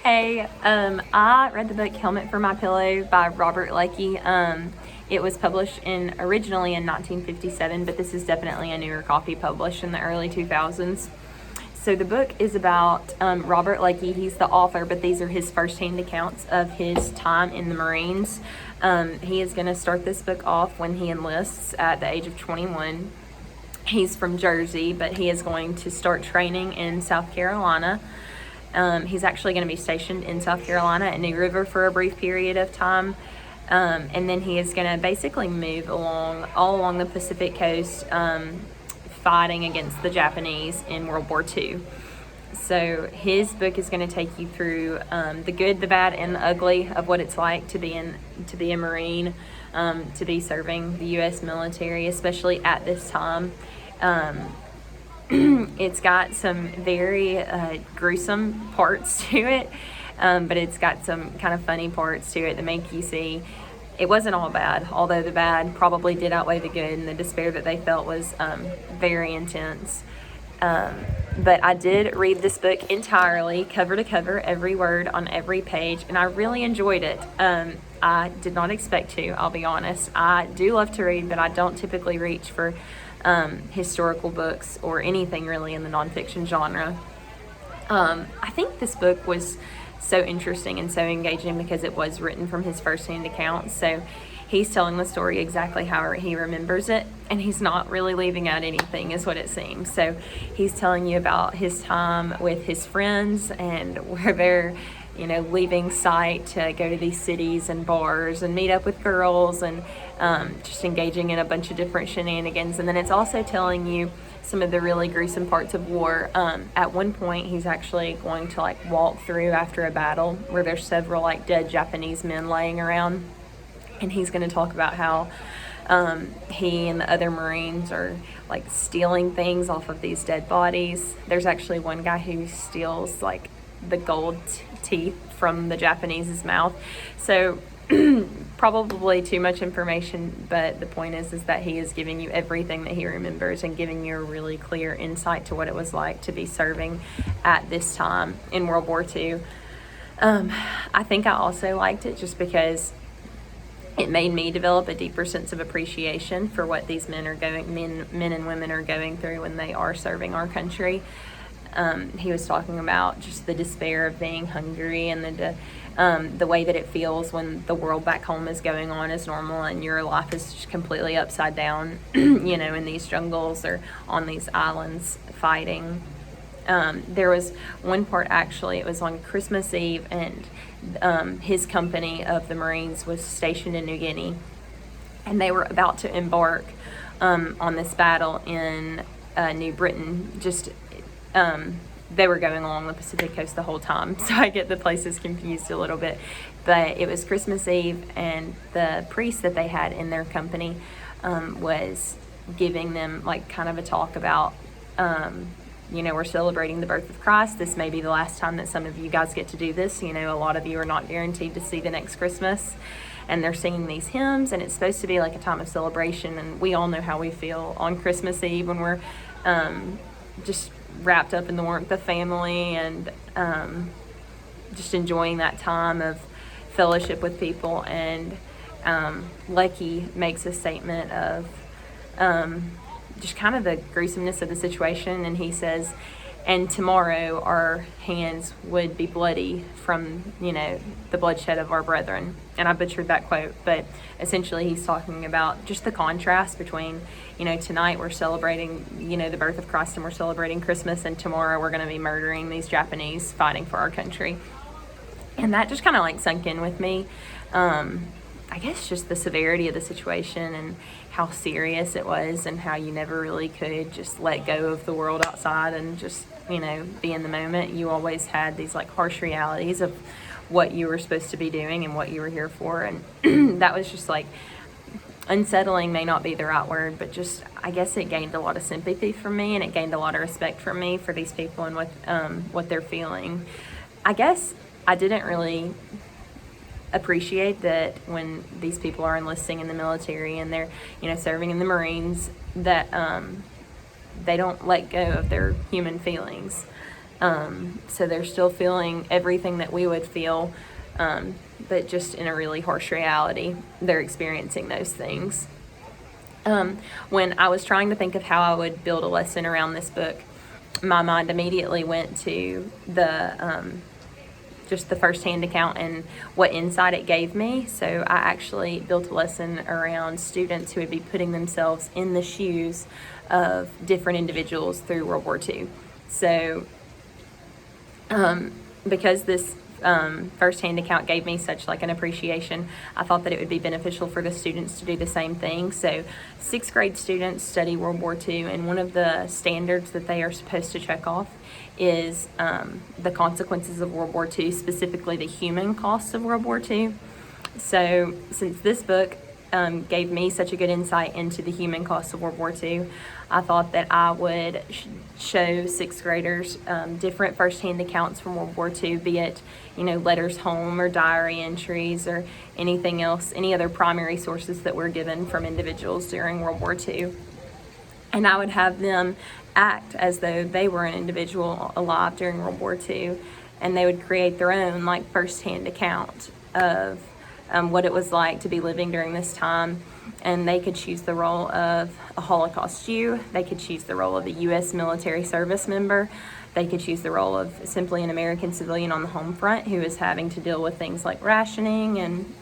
Hey, I read the book Helmet for My Pillow by Robert Leckie. It was published originally in 1957, but this is definitely a newer copy published in the early 2000s. So the book is about Robert Leckie. He's the author, but these are his firsthand accounts of his time in the Marines. He is going to start this book off when he enlists at the age of 21. He's from Jersey, but he is going to start training in South Carolina. He's actually going to be stationed in South Carolina at New River for a brief period of time. And then he is going to basically move all along the Pacific coast, fighting against the Japanese in World War II. So his book is going to take you through the good, the bad, and the ugly of what it's like to be a Marine, to be serving the U.S. military, especially at this time. It's got some very gruesome parts to it, but it's got some kind of funny parts to it that make you see it wasn't all bad, although the bad probably did outweigh the good, and the despair that they felt was very intense. But I did read this book entirely, cover to cover, every word on every page, and I really enjoyed it. I did not expect to, I'll be honest. I do love to read, but I don't typically reach for historical books or anything really in the nonfiction genre. I think this book was so interesting and so engaging because it was written from his firsthand accounts. So he's telling the story exactly how he remembers it, and he's not really leaving out anything, is what it seems. So he's telling you about his time with his friends and where they're, leaving sight to go to these cities and bars and meet up with girls and just engaging in a bunch of different shenanigans. And then it's also telling you some of the really gruesome parts of war. At one point, he's actually going to walk through after a battle where there's several dead Japanese men laying around. And he's going to talk about how he and the other Marines are stealing things off of these dead bodies. There's actually one guy who steals the gold teeth from the Japanese's mouth. So probably too much information, but the point is that he is giving you everything that he remembers and giving you a really clear insight to what it was like to be serving at this time in World War II. I think I also liked it just because it made me develop a deeper sense of appreciation for what these men and women are going through when they are serving our country. He was talking about just the despair of being hungry and the way that it feels when the world back home is going on as normal and your life is just completely upside down, in these jungles or on these islands fighting. There was one part, actually, it was on Christmas Eve, and his company of the Marines was stationed in New Guinea, and they were about to embark on this battle in New Britain. They were going along the Pacific coast the whole time, so I get the places confused a little bit. But it was Christmas Eve, and the priest that they had in their company was giving them kind of a talk about we're celebrating the birth of Christ. This may be the last time that some of you guys get to do this. A lot of you are not guaranteed to see the next Christmas. And they're singing these hymns, and it's supposed to be a time of celebration. And we all know how we feel on Christmas Eve when we're just wrapped up in the warmth of family and just enjoying that time of fellowship with people. And Leckie makes a statement of just kind of the gruesomeness of the situation, and he says, and tomorrow our hands would be bloody from the bloodshed of our brethren. And I butchered that quote, but essentially he's talking about just the contrast between tonight we're celebrating the birth of Christ and we're celebrating Christmas, and tomorrow we're going to be murdering these Japanese fighting for our country. And that just kind of sunk in with me. I guess just the severity of the situation and how serious it was, and how you never really could just let go of the world outside and just, be in the moment. You always had these harsh realities of what you were supposed to be doing and what you were here for. And that was just unsettling may not be the right word, but just, I guess it gained a lot of sympathy from me, and it gained a lot of respect from me for these people and what they're feeling. I guess I didn't really appreciate that when these people are enlisting in the military and they're serving in the Marines, that they don't let go of their human feelings. So they're still feeling everything that we would feel, but just in a really harsh reality, they're experiencing those things. When I was trying to think of how I would build a lesson around this book, my mind immediately went to just the firsthand account and what insight it gave me. So I actually built a lesson around students who would be putting themselves in the shoes of different individuals through World War II. So because this firsthand account gave me such like an appreciation, I thought that it would be beneficial for the students to do the same thing. So 6th grade students study World War II, and one of the standards that they are supposed to check off is the consequences of World War II, specifically the human costs of World War II. So since this book gave me such a good insight into the human costs of World War II, I thought that I would show 6th graders different firsthand accounts from World War II, be it, letters home or diary entries or anything else, any other primary sources that were given from individuals during World War II. And I would have them act as though they were an individual alive during World War II, and they would create their own firsthand account of what it was like to be living during this time. And they could choose the role of a Holocaust Jew. They could choose the role of a U.S. military service member. They could choose the role of simply an American civilian on the home front who is having to deal with things like rationing and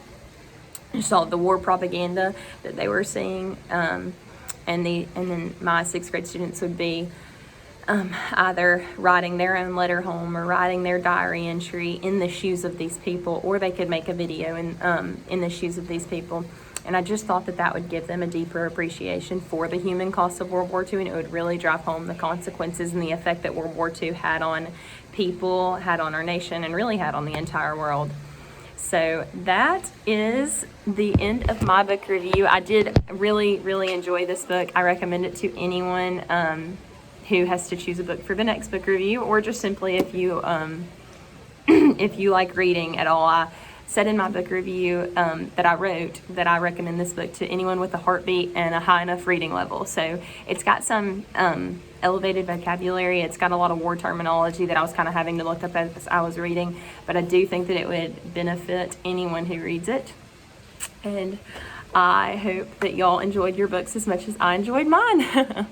just all the war propaganda that they were seeing. And then my 6th grade students would be either writing their own letter home or writing their diary entry in the shoes of these people, or they could make a video in the shoes of these people. And I just thought that would give them a deeper appreciation for the human cost of World War II, and it would really drive home the consequences and the effect that World War II had on people, had on our nation, and really had on the entire world. So that is the end of my book review. I did really, really enjoy this book. I recommend it to anyone who has to choose a book for the next book review, or just simply if you if you like reading at all. I said in my book review that I wrote that I recommend this book to anyone with a heartbeat and a high enough reading level. So it's got some elevated vocabulary. It's got a lot of war terminology that I was kind of having to look up as I was reading, but I do think that it would benefit anyone who reads it. And I hope that y'all enjoyed your books as much as I enjoyed mine.